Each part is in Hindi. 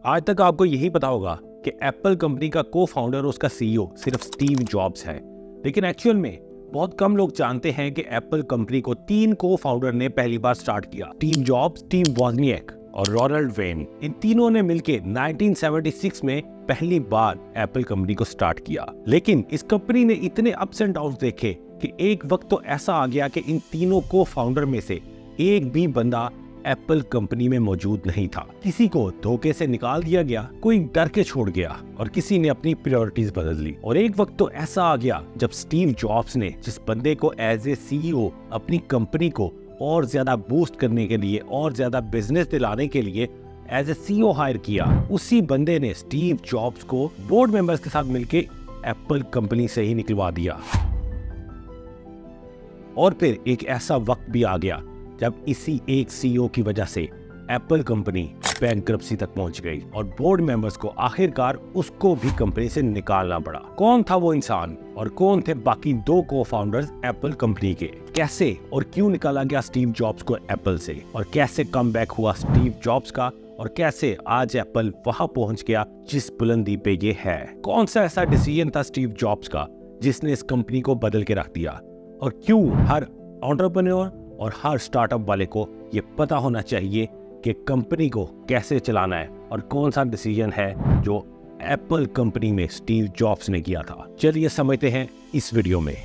आज तक आपको यही पता होगा कि एप्पल कंपनी का को फाउंडर और उसका सीईओ सिर्फ स्टीव जॉब्स है, लेकिन एक्चुअल में बहुत कम लोग जानते हैं कि एप्पल कंपनी को 3 को फाउंडर ने पहली बार स्टार्ट किया। स्टीव जॉब्स, स्टीव वॉजनिएक और रोनाल्ड वेन। इन तीनों ने मिलकर 1976 में पहली बार एप्पल कंपनी को स्टार्ट किया। लेकिन इस कंपनी ने इतने अप्स एंड डाउन्स देखे कि एक वक्त तो ऐसा आ गया कि इन तीनों को फाउंडर में से एक भी बंदा एप्पल कंपनी में मौजूद नहीं था। किसी को धोखे से निकाल दिया गया, कोई डर के छोड़ गया और किसी ने अपनी प्रायोरिटीज बदल ली। और एक वक्त तो ऐसा आ गया जब स्टीव जॉब्स ने जिस बंदे को एज ए सीईओ अपनी कंपनी को और ज्यादा बूस्ट करने के लिए और ज्यादा बिजनेस दिलाने के लिए एज ए सीईओ हायर किया, उसी बंदे ने स्टीव जॉब्स को बोर्ड मेंबर्स के साथ मिलकर एप्पल कंपनी से ही निकलवा दिया। और फिर एक ऐसा वक्त भी आ गया जब इसी एक सीईओ की वजह से एप्पल कंपनी बैंकरप्सी तक पहुंच गई और बोर्ड मेंबर्स को आखिरकार उसको भी कंपनी से निकालना पड़ा। कौन था वो इंसान और कौन थे बाकी 2 को फाउंडर्स एप्पल कंपनी के? कैसे और क्यों निकाला गया स्टीव जॉब्स को एप्पल से, और कैसे कमबैक हुआ स्टीव जॉब्स का, और कैसे आज एप्पल वहां पहुंच गया जिस बुलंदी पे ये है? कौन सा ऐसा डिसीजन था स्टीव जॉब्स का जिसने इस कंपनी को बदल के रख दिया? और क्यों हर एंटरप्रेन्योर और हर स्टार्टअप वाले को ये पता होना चाहिए कि कंपनी को कैसे चलाना है और कौन सा डिसीजन है जो एप्पल कंपनी में स्टीव जॉब्स ने किया था? चलिए समझते हैं इस वीडियो में।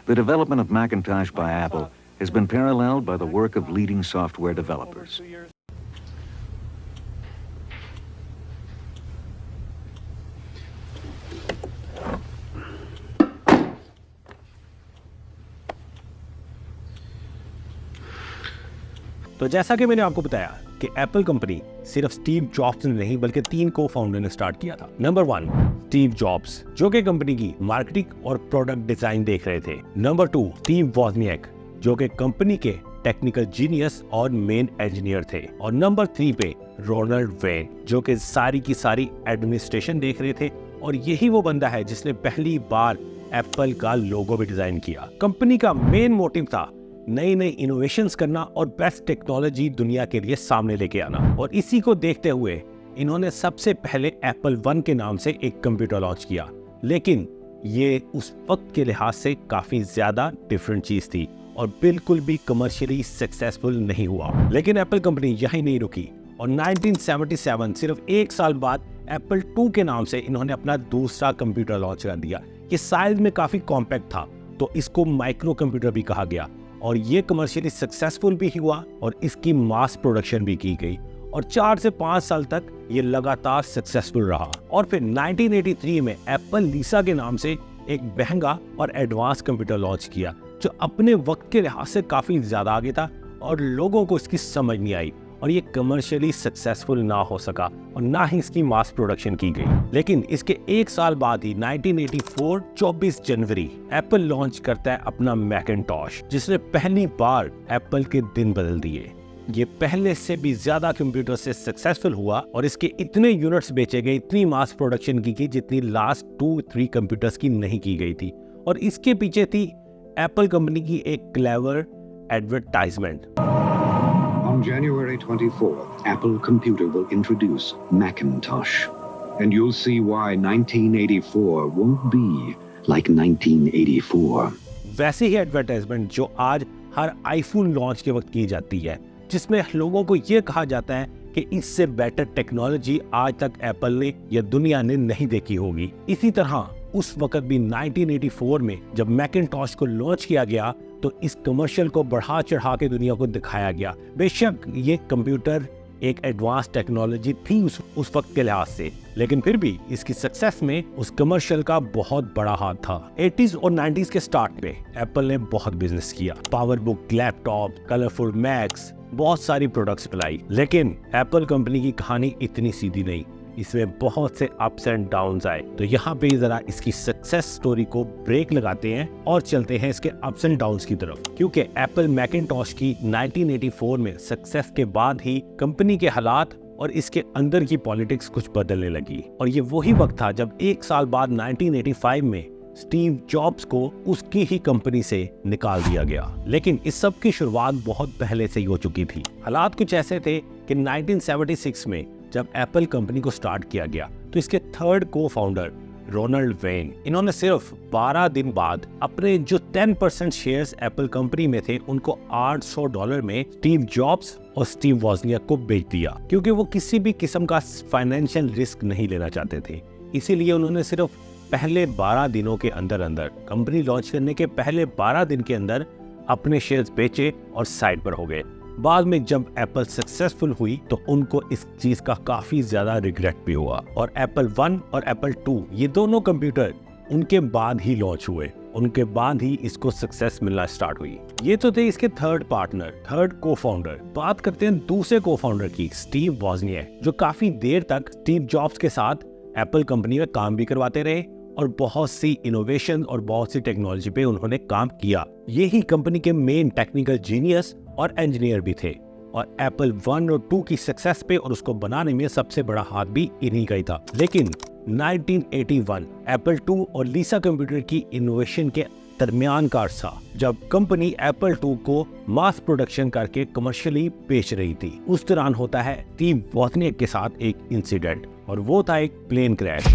The development of Macintosh by Apple has been paralleled by the work of leading software developers. तो जैसा कि मैंने आपको बताया कि एप्पल कंपनी सिर्फ स्टीव जॉब्स ने नहीं बल्कि 3 को फाउंडर ने स्टार्ट किया था। नंबर 1 स्टीव जॉब्स, जो कि कंपनी की मार्केटिंग और प्रोडक्ट डिजाइन देख रहे थे। नंबर 2 स्टीव वॉजनिएक, जो कि कंपनी के टेक्निकल जीनियस और मेन इंजीनियर थे। और नंबर 3 पे रोनाल्ड वेन, जो कि सारी की सारी एडमिनिस्ट्रेशन देख रहे थे। और यही वो बंदा है जिसने पहली बार एप्पल का लोगो भी डिजाइन किया। कंपनी का मेन मोटिव था नई नई इनोवेशंस करना और बेस्ट टेक्नोलॉजी दुनिया के लिए सामने लेके आना। और इसी को देखते हुए इन्होंने सबसे पहले एप्पल 1 के नाम से एक कंप्यूटर लॉन्च किया। लेकिन ये उस वक्त के लिहाज से काफी ज्यादा डिफरेंट चीज थी और बिल्कुल भी कमर्शियली सक्सेसफुल नहीं हुआ। लेकिन एप्पल कंपनी यहीं नहीं रुकी और 1977 सिर्फ 1 साल बाद एप्पल 2 के नाम से इन्होंने अपना दूसरा कंप्यूटर लॉन्च कर दिया। ये साइज में काफी कॉम्पैक्ट था तो इसको माइक्रो कंप्यूटर भी कहा गया और ये कमर्शियली सक्सेसफुल भी हुआ और इसकी मास प्रोडक्शन भी की गई और 4 से 5 साल तक ये लगातार सक्सेसफुल रहा। और फिर 1983 में एप्पल लीसा के नाम से एक महंगा और एडवांस कंप्यूटर लॉन्च किया जो अपने वक्त के लिहाज से काफी ज्यादा आगे था और लोगों को इसकी समझ नहीं आई और ये कमर्शियली सक्सेसफुल ना हो सका और ना ही इसकी मास प्रोडक्शन की गई। लेकिन इसके 1 साल बाद ही 1984 24 जनवरी एप्पल लॉन्च करता है अपना मैकिन्टॉश, जिसने पहली बार एप्पल के दिन बदल दिए। ये पहले से भी ज्यादा कंप्यूटर से सक्सेसफुल हुआ और इसके इतने यूनिट्स बेचे गए, इतनी मास प्रोडक्शन की गई जितनी लास्ट 2-3 कंप्यूटर्स की नहीं की गई थी। और इसके पीछे थी एप्पल कंपनी की एक clever advertisement. On January 24th, Apple Computer will introduce Macintosh, and you'll see why 1984 won't be like 1984. वैसे ही एडवर्टाइजमेंट जो आज हर आईफोन लॉन्च के वक्त की जाती है, जिसमें लोगों को ये कहा जाता है कि इससे बेटर टेक्नोलॉजी आज तक एप्पल ने या दुनिया ने नहीं देखी होगी। इसी तरह उस वक्त भी 1984 में जब मैकिन्टॉश को लॉन्च किया गया तो इस कमर्शियल को बढ़ा चढ़ा के दुनिया को दिखाया गया। बेशक ये कंप्यूटर एक एडवांस टेक्नोलॉजी थी उस वक्त के लिहाज से, लेकिन फिर भी इसकी सक्सेस में उस कमर्शियल का बहुत बड़ा हाथ था। 80s और 90s के स्टार्ट में एप्पल ने बहुत बिजनेस किया। Power book, laptop, colourful max, बहुत सारी प्रोडक्ट्स बनाई। लेकिन एप्पल कंपनी की कहानी इतनी सीधी नहीं, इसमें बहुत से अप्स एंड डाउन्स आए। तो यहाँ पे जरा इसकी सक्सेस स्टोरी को ब्रेक लगाते हैं और चलते हैं इसके अप्स एंड डाउन्स की तरफ, क्योंकि एप्पल मैकिन्टॉश की 1984 में सक्सेस के बाद ही कंपनी के हालात और इसके अंदर की पॉलिटिक्स कुछ बदलने लगी। और ये वही वक्त था जब 1 साल बाद 1985 में स्टीव जॉब्स को उसकी ही कंपनी से निकाल दिया गया। लेकिन इस सब की शुरुआत बहुत पहले से ही हो चुकी थी। हालात कुछ ऐसे थे कि 1976 में जब एप्पल कंपनी को स्टार्ट किया गया तो इसके थर्ड को फाउंडर रोनाल्ड वेन, इन्होंने सिर्फ 12 दिन बाद अपने जो 10% शेयर्स एप्पल कंपनी में थे उनको $800 में स्टीव जॉब्स और स्टीव वॉजनियाक को बेच दिया, क्योंकि वो किसी भी किस्म का फाइनेंशियल रिस्क नहीं लेना चाहते थे। इसीलिए उन्होंने सिर्फ पहले 12 दिनों के अंदर अंदर, कंपनी लॉन्च करने के पहले 12 दिन के अंदर अपने शेयर्स बेचे और साइड पर हो गए। बाद में जब एप्पल सक्सेसफुल हुई तो उनको इस चीज का काफी ज्यादा रिग्रेट भी हुआ, और एप्पल 1 और एप्पल 2 ये दोनों कंप्यूटर उनके बाद ही लॉन्च हुए, उनके बाद ही इसको सक्सेस मिलना स्टार्ट हुई। ये तो थे इसके थर्ड पार्टनर, थर्ड को फाउंडर। बात करते हैं दूसरे को फाउंडर की, स्टीव वॉजनियाक, जो काफी देर तक स्टीव जॉब्स के साथ एप्पल कंपनी में काम भी करवाते रहे और बहुत सी इनोवेशन और बहुत सी टेक्नोलॉजी पे उन्होंने काम किया। ये ही कंपनी के मेन टेक्निकल जीनियस और इंजीनियर भी थे, और एप्पल 1 और 2 की सक्सेस पे और उसको बनाने में सबसे बड़ा हाथ भी इन्हीं का ही था। लेकिन 1981 एप्पल 2 और लीसा कंप्यूटर की इनोवेशन के दरमियान का अरसा, जब कंपनी एप्पल 2 को मास प्रोडक्शन करके कमर्शियली बेच रही थी, उस दौरान होता है स्टीव वॉजनियाक के साथ एक इंसिडेंट, और वो था एक प्लेन क्रैश।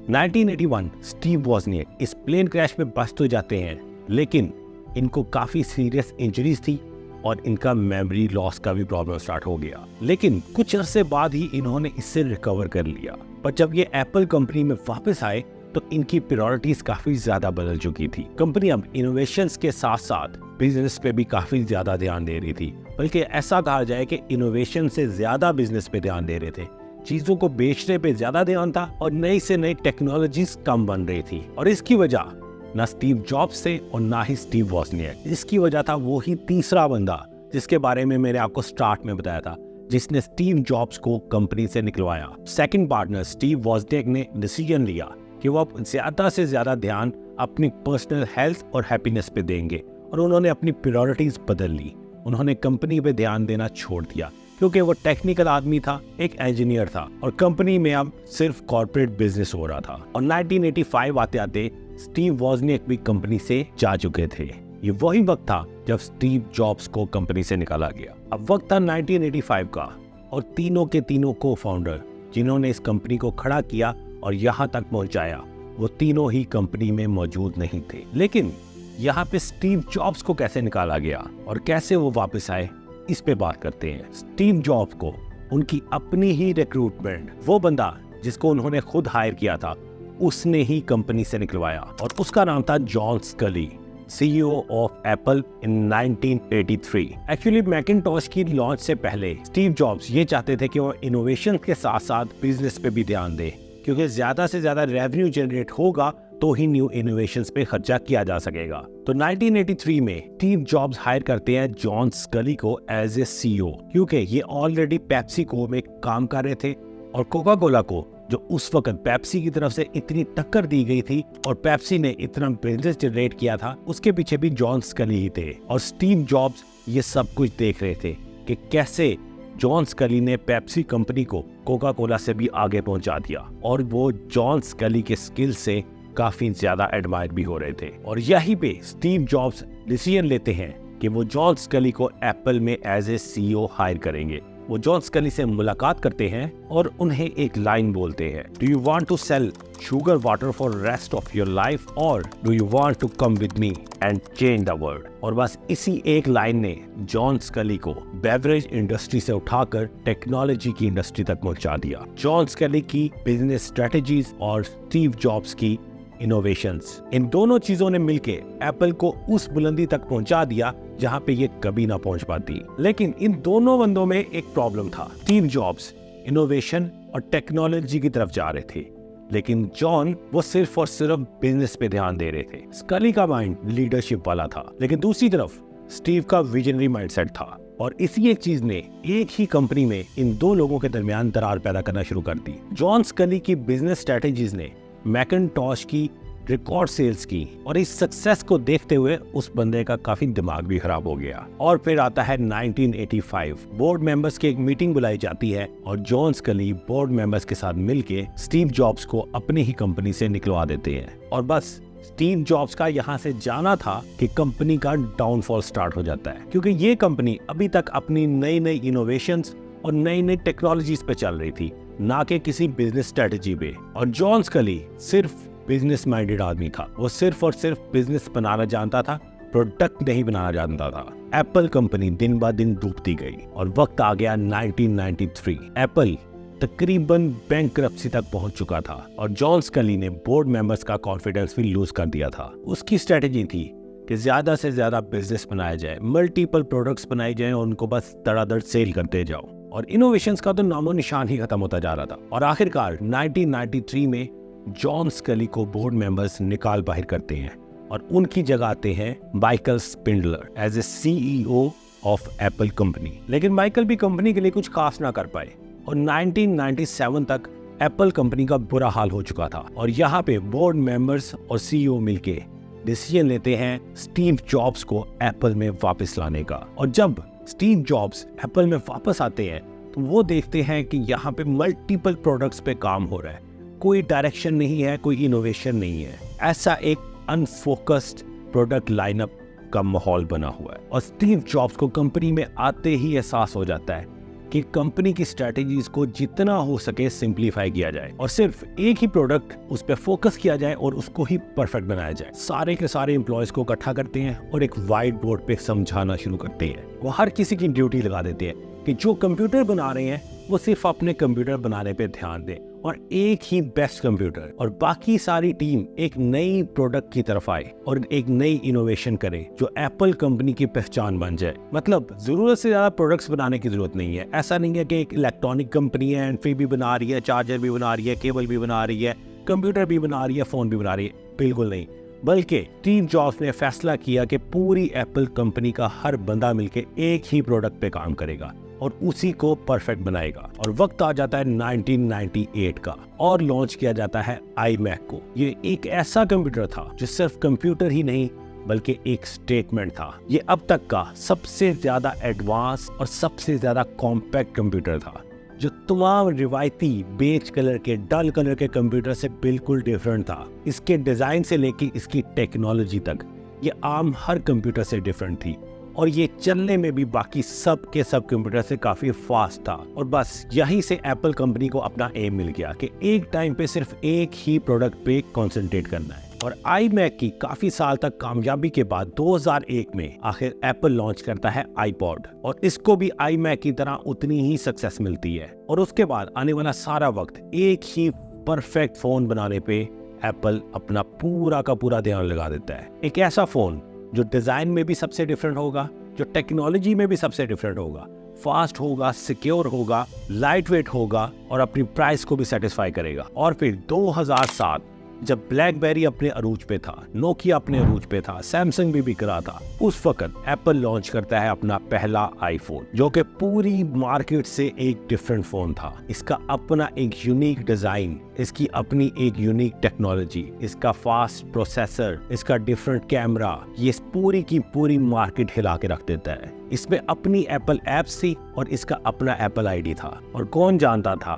1981 स्टीव वॉजनियाक इस प्लेन क्रैश में बस्ट हो जाते हैं, लेकिन इनको काफी सीरियस इंजरीज थी और इनका मेमोरी लॉस का भी प्रॉब्लम स्टार्ट हो गया। लेकिन कुछ अरसे बाद ही इन्होंने इससे रिकवर कर लिया। पर जब ये एप्पल कंपनी में वापस आए तो इनकी प्रायोरिटीज काफी ज्यादा बदल चुकी थी। कंपनी अब इनोवेशंस के साथ साथ बिजनेस पे भी काफी ज्यादा ध्यान दे रही थी, बल्कि ऐसा कहा जाए कि इनोवेशन से ज्यादा बिजनेस पे ध्यान दे रहे थे। चीजों को बेचने पे ज्यादा ध्यान था और नई से नई टेक्नोलॉजीज कम बन रही थी। और इसकी वजह ना स्टीव जॉब्स से और ना ही स्टीव वॉजनियाक, इसकी वजह था वो ही तीसरा बंदा जिसके बारे में मैंने आपको स्टार्ट में बताया था, जिसने स्टीव जॉब्स को कंपनी से निकलवाया। सेकंड पार्टनर स्टीव वॉजनियाक ने डिसीजन लिया कि वो अब ज्यादा से ज्यादा ध्यान अपनी पर्सनल हेल्थ और हैप्पीनेस पे देंगे, और उन्होंने अपनी प्रायोरिटीज बदल ली। उन्होंने कंपनी पे ध्यान देना छोड़ दिया, क्योंकि वो टेक्निकल आदमी था, एक इंजीनियर था, और कंपनी में अब सिर्फ कॉर्पोरेट बिजनेस हो रहा था। और 1985 आते आते स्टीव वॉजनियाक भी कंपनी से जा चुके थे। ये वही वक्त था जब स्टीव जॉब्स को कंपनी से निकाला गया। अब वक्त था 1985 का, और तीनों के तीनों को फाउंडर जिन्होंने इस कंपनी को खड़ा किया और यहाँ तक पहुँचाया, वो तीनों ही कंपनी में मौजूद नहीं थे। लेकिन यहाँ पे स्टीव जॉब्स को कैसे निकाला गया और कैसे वो वापस आए, इस पे बात करते हैं। स्टीव जॉब्स को उनकी अपनी ही रिक्रूटमेंट, वो बंदा जिसको उन्होंने खुद हायर किया था, उसने ही कंपनी से निकलवाया, और उसका नाम था John Sculley, CEO of Apple in 1983। Actually Macintosh की लॉन्च से पहले स्टीव जॉब्स ये चाहते थे कि वो इनोवेशन के साथ साथ बिजनेस पे भी ध्यान दे, क्योंकि ज्यादा से ज्यादा रेवेन्यू जनरेट होगा तो ही न्यू इनोवेशंस पे खर्चा किया जा सकेगा। तो 1983 में स्टीव जॉब्स हायर करते हैं जॉन स्कली को एज ए CEO, क्योंकि ये ऑलरेडी पेप्सिको में काम कर रहे थे, और कोका कोला को जो उस वक्त पेप्सी की तरफ से इतनी टक्कर दी गई थी और पेप्सी ने इतना बिजनेस जनरेट किया था, उसके पीछे भी जॉन स्कली ही थे। और स्टीव जॉब्स ये सब कुछ देख रहे थे कि कैसे जॉन स्कली ने पेप्सी कंपनी को कोका कोला से भी आगे पहुंचा दिया, और वो जॉन स्कली के स्किल से काफी ज्यादा एडमायर भी हो रहे थे। और यही पे स्टीव जॉब्स डिसीजन लेते हैं कि वो जॉन स्कली को एप्पल में एज ए CEO हायर करेंगे। वो जॉन स्कली से मुलाकात करते हैं और उन्हें एक लाइन बोलते हैं, do you want to sell sugar water for rest of your life, और do you want to come with me and change the world. और बस इसी एक लाइन ने जॉन स्कली को बेवरेज इंडस्ट्री से उठाकर टेक्नोलॉजी की इंडस्ट्री तक पहुंचा दिया। जॉन स्कली की बिजनेस स्ट्रेटेजीज और स्टीव जॉब्स की इनोवेशंस, इन दोनों चीजों ने मिलके एप्पल को उस बुलंदी तक पहुंचा दिया जहां पे ये कभी ना पहुंच पाती। लेकिन इन दोनों बंदों में एक प्रॉब्लम था। स्टीव जॉब्स इनोवेशन और टेक्नोलॉजी की तरफ जा रहे थे, लेकिन जॉन वो सिर्फ और सिर्फ बिजनेस पे ध्यान दे रहे थे। स्कली का माइंड लीडरशिप वाला था, लेकिन दूसरी तरफ स्टीव का विजनरी माइंडसेट था, और इसी एक चीज ने एक ही कंपनी में इन दो लोगों के दरमियान दरार पैदा करना शुरू कर दी। जॉन स्कली की बिजनेस स्ट्रेटेजीज ने मैकिन्टॉश की रिकॉर्ड सेल्स की, और इस सक्सेस को देखते हुए उस बंदे का काफी दिमाग भी खराब हो गया। और फिर आता है 1985। बोर्ड मेंबर्स की एक मीटिंग बुलाई जाती है और जॉन स्कली बोर्ड मेंबर्स के साथ मिलके स्टीव जॉब्स को अपनी ही कंपनी से निकलवा देते हैं। और बस स्टीव जॉब्स का यहाँ से जाना था कि कंपनी का डाउनफॉल स्टार्ट हो जाता है, क्योंकि ये कंपनी अभी तक अपनी नई नई इनोवेशंस और नई नई टेक्नोलॉजीज पे चल रही थी, ना कि किसी बिजनेस स्ट्रेटेजी पे। और जॉन स्कली सिर्फ बिजनेस माइंडेड आदमी था, वो सिर्फ और सिर्फ बिजनेस बनाना जानता था, प्रोडक्ट नहीं बनाना जानता था। एप्पल कंपनी दिन ब दिन डूबती गई और वक्त आ गया 1993। एप्पल तकरीबन बैंकरप्सी तक पहुंच चुका था और जॉन स्कली ने बोर्ड मेंबर्स का कॉन्फिडेंस भी लूज कर दिया था। उसकी स्ट्रेटेजी थी कि ज्यादा से ज्यादा बिजनेस बनाया जाए, मल्टीपल प्रोडक्ट्स बनाए जाएं और उनको बस धड़ाधड़ सेल करते जाओ, और इनोवेशंस का तो नामो निशान ही खत्म होता जा रहा था। और आखिरकार 1993 में जॉन स्कली को बोर्ड मेंबर्स निकाल बाहर करते हैं और उनकी जगह आते हैं Michael Spindler as a CEO of Apple company. लेकिन माइकल भी कंपनी के लिए कुछ खास ना कर पाए और 1997 तक एप्पल कंपनी का बुरा हाल हो चुका था। और यहाँ पे बोर्ड मेंबर्स और CEO मिलके डिसीजन लेते हैं स्टीव जॉब्स को एप्पल में वापस लाने का। और जब स्टीव जॉब्स एप्पल में वापस आते हैं तो वो देखते हैं कि यहाँ पे मल्टीपल प्रोडक्ट्स पे काम हो रहा है, कोई डायरेक्शन नहीं है, कोई इनोवेशन नहीं है। ऐसा एक अनफोकस्ड प्रोडक्ट लाइनअप का माहौल बना हुआ है। और स्टीव जॉब्स को कंपनी में आते ही एहसास हो जाता है कि कंपनी की स्ट्रेटेजीज को जितना हो सके सिंप्लीफाई किया जाए और सिर्फ एक ही प्रोडक्ट उस पर फोकस किया जाए और उसको ही परफेक्ट बनाया जाए। सारे के सारे एम्प्लॉयज को इकट्ठा करते हैं और एक व्हाइट बोर्ड पे समझाना शुरू करते हैं। वो हर किसी की ड्यूटी लगा देते हैं कि जो कंप्यूटर बना रहे हैं वो सिर्फ अपने कंप्यूटर बनाने पे ध्यान दें और एक ही बेस्ट कंप्यूटर, और बाकी सारी टीम एक नई प्रोडक्ट की तरफ आए और एक नई इनोवेशन करे जो एप्पल कंपनी की पहचान बन जाए। मतलब जरूरत से ज्यादा प्रोडक्ट्स बनाने की जरूरत नहीं है। ऐसा नहीं है कि एक इलेक्ट्रॉनिक कंपनी है, एंड भी बना रही है, चार्जर भी बना रही है, केबल भी बना रही है, कंप्यूटर भी बना रही है, फोन भी बना रही है। बिल्कुल नहीं, बल्कि स्टीव जॉब्स ने फैसला किया कि पूरी एप्पल कंपनी का हर बंदा मिलके एक ही प्रोडक्ट पे काम करेगा और उसी को परफेक्ट बनाएगा। और वक्त आ जाता है 1998 का और लॉन्च किया जाता है iMac को। ये एक ऐसा कंप्यूटर था जो सिर्फ कंप्यूटर ही नहीं बल्कि एक स्टेटमेंट था। ये अब तक का सबसे ज्यादा एडवांस और सबसे ज्यादा कॉम्पैक्ट कंप्यूटर था, जो तमाम रिवायती बेज कलर के, डल कलर के कंप्यूटर से बिल्कुल डिफरेंट था। इसके डिजाइन से लेके इसकी टेक्नोलॉजी तक ये आम हर कंप्यूटर से डिफरेंट थी और ये चलने में भी बाकी सब के सब कंप्यूटर से काफी फास्ट था। और बस यहीं से एप्पल कंपनी को अपना एम मिल गया कि एक टाइम पे सिर्फ एक ही प्रोडक्ट पे कंसंट्रेट करना है। और iMac की काफी साल तक कामयाबी के बाद 2001 में आखिर एप्पल लॉन्च करता है iPod, और इसको भी iMac की तरह उतनी ही सक्सेस मिलती है। और उसके बाद आने वाला सारा वक्त एक ही परफेक्ट फोन बनाने पे एप्पल अपना पूरा का पूरा ध्यान लगा देता है। एक ऐसा फोन जो डिजाइन में भी सबसे डिफरेंट होगा, जो टेक्नोलॉजी में भी सबसे डिफरेंट होगा, फास्ट होगा, सिक्योर होगा, लाइट वेट होगा और अपनी प्राइस को भी सेटिस्फाई करेगा। और फिर 2007 जब ब्लैकबेरी अपने अरूज पे था, नोकिया अपने अरूज पे था, सैमसंग भी बिक रहा था, उस वक्त एप्पल लॉन्च करता है अपना पहला आईफोन, जो कि पूरी मार्केट से एक डिफरेंट फोन था। इसका अपना एक यूनिक डिजाइन, इसकी अपनी एक यूनिक टेक्नोलॉजी, इसका फास्ट प्रोसेसर, इसका डिफरेंट कैमरा, ये पूरी की पूरी मार्केट हिला के रख देता है। इसमें अपनी एप्पल ऐप्स थी और इसका अपना एप्पल आईडी था। और कौन जानता था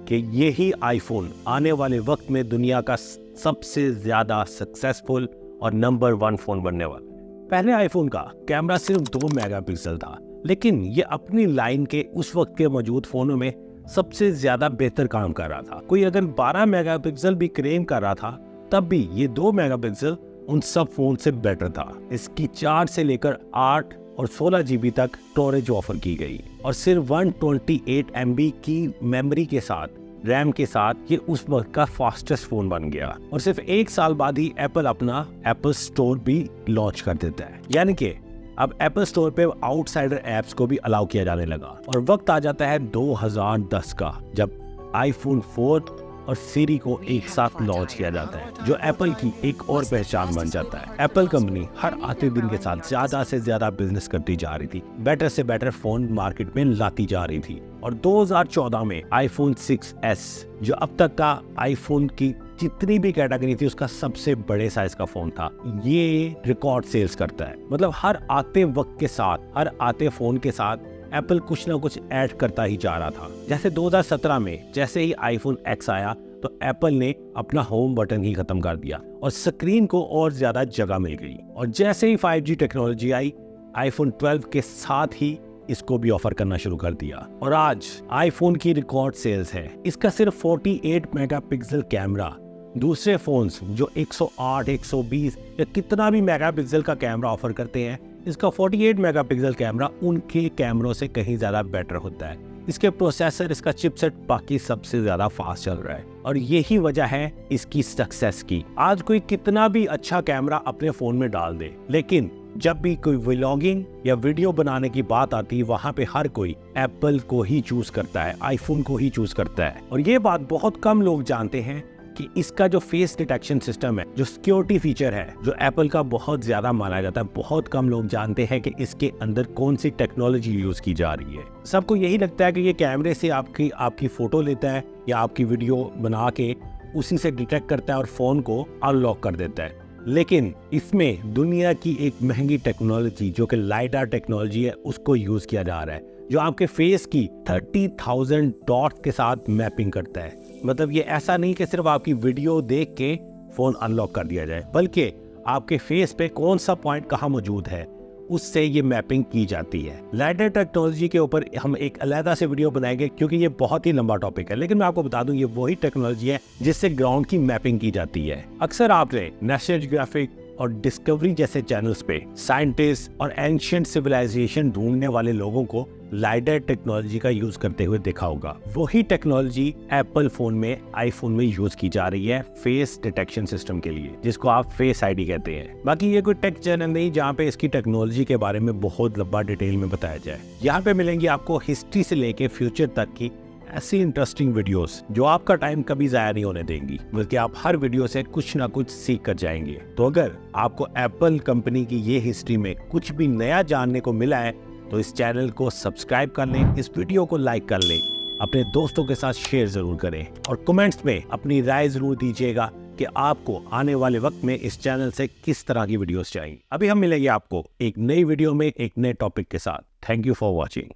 कि यही आईफोन आने वाले वक्त में दुनिया का सबसे ज्यादा सक्सेसफुल और नंबर 1 फोन बनने वाला। पहले आईफोन का कैमरा सिर्फ 2 मेगापिक्सल था, लेकिन ये अपनी लाइन के उस वक्त के मौजूद फोनों में सबसे ज्यादा बेहतर काम कर रहा था। कोई अगर 12 मेगापिक्सल भी क्लेम कर रहा था, तब भी ये 2 मेगापिक्सल उन सब फोन से बेटर था। इसकी 4 से लेकर 8 और 16 GB तक स्टोरेज ऑफर की गई और सिर्फ 128 MB की मेमोरी के साथ, रैम के साथ ये उस वक्त का फास्टेस्ट फोन बन गया। और सिर्फ 1 साल बाद ही एप्पल अपना एप्पल स्टोर भी लॉन्च कर देता है, यानी कि अब एप्पल स्टोर पे आउटसाइडर ऐप्स को भी अलाउ किया जाने लगा। और वक्त आ जाता है 2010 का, जब आईफोन 4 और सीरी को एक साथ लॉन्च किया जाता है, जो एप्पल की एक और पहचान बन जाता है। एप्पल कंपनी हर आते दिन के साथ ज्यादा से ज्यादा बिजनेस करती जा रही थी, बेटर से बेटर फोन मार्केट में लाती जा रही थी। और 2014 में आईफोन 6s, जो अब तक का आईफोन की जितनी भी कैटेगरी थी उसका सबसे बड़े साइज का फोन था। ये रिकॉर्ड सेल्स करता है। मतलब हर आते वक्त के साथ, हर आते फोन के साथ एप्पल कुछ ना कुछ ऐड करता ही जा रहा था। जैसे 2017 में जैसे ही आईफोन एक्स आया तो एप्पल ने अपना होम बटन ही खत्म कर दिया और स्क्रीन को और ज्यादा जगह मिल गई। और जैसे ही 5G टेक्नोलॉजी आई, आईफोन 12 के साथ ही इसको भी ऑफर करना शुरू कर दिया और आज आईफोन की रिकॉर्ड सेल्स है। इसका सिर्फ 48 मेगापिक्सल कैमरा दूसरे फोन्स जो 108, 120 या कितना भी मेगापिक्सल का कैमरा ऑफर करते हैं, इसका 48 मेगापिक्सल कैमरा उनके कैमरों से कहीं ज्यादा बेटर होता है। इसके प्रोसेसर, इसका चिपसेट बाकी सबसे ज्यादा फास्ट चल रहा है और यही वजह है इसकी सक्सेस की। आज कोई कितना भी अच्छा कैमरा अपने फोन में डाल दे, लेकिन जब भी कोई व्लॉगिंग या वीडियो बनाने की बात आती है वहां पे हर कोई एप्पल को ही चूज करता है, आईफोन को ही चूज करता है। और ये बात बहुत कम लोग जानते हैं कि इसका जो फेस डिटेक्शन सिस्टम है, जो सिक्योरिटी फीचर है, जो एप्पल का बहुत ज्यादा माना जाता है, बहुत कम लोग जानते हैं कि इसके अंदर कौन सी टेक्नोलॉजी यूज की जा रही है। सबको यही लगता है कि ये कैमरे से आपकी फोटो लेता है या आपकी वीडियो बना के उसी से डिटेक्ट करता है और फोन को अनलॉक कर देता है, लेकिन इसमें दुनिया की एक महंगी टेक्नोलॉजी जो कि लाइडार टेक्नोलॉजी है उसको यूज किया जा रहा है, जो आपके फेस की 30,000 डॉट्स के साथ मैपिंग करता है। मतलब ये ऐसा नहीं कि सिर्फ आपकी वीडियो देख के फोन अनलॉक कर दिया जाए, बल्कि आपके फेस पे कौन सा पॉइंट कहाँ मौजूद है उससे ये मैपिंग की जाती है। लाइडर टेक्नोलॉजी के ऊपर हम एक अलग से वीडियो बनाएंगे क्योंकि ये बहुत ही लंबा टॉपिक है, लेकिन मैं आपको बता दूं ये वही टेक्नोलॉजी है जिससे ग्राउंड की मैपिंग की जाती है। अक्सर आपने नेशनल ज्योग्राफिक और डिस्कवरी जैसे चैनल्स पे साइंटिस्ट और एंशिएंट सिविलाइजेशन ढूंढने वाले लोगों को लाइडर टेक्नोलॉजी का यूज करते हुए देखा होगा। वही टेक्नोलॉजी एप्पल फोन में, आईफोन में यूज की जा रही है फेस डिटेक्शन सिस्टम के लिए, जिसको आप फेस आईडी कहते हैं। बाकी ये कोई टेक चैनल नहीं जहाँ पे इसकी टेक्नोलॉजी के बारे में बहुत लंबा डिटेल में बताया जाए। यहाँ पे मिलेंगी आपको हिस्ट्री से लेके फ्यूचर तक की ऐसी इंटरेस्टिंग वीडियोस जो आपका टाइम कभी जाया नहीं होने देंगी, बल्कि आप हर वीडियो से कुछ ना कुछ सीख कर जाएंगे। तो अगर आपको एप्पल कंपनी की ये हिस्ट्री में कुछ भी नया जानने को मिला है तो इस चैनल को सब्सक्राइब कर लें, इस वीडियो को लाइक कर लें, अपने दोस्तों के साथ शेयर जरूर करें और कमेंट्स में अपनी राय जरूर दीजिएगा कि आपको आने वाले वक्त में इस चैनल से किस तरह की वीडियोस चाहिए। अभी हम मिलेंगे आपको एक नई वीडियो में एक नए टॉपिक के साथ। Thank you for watching.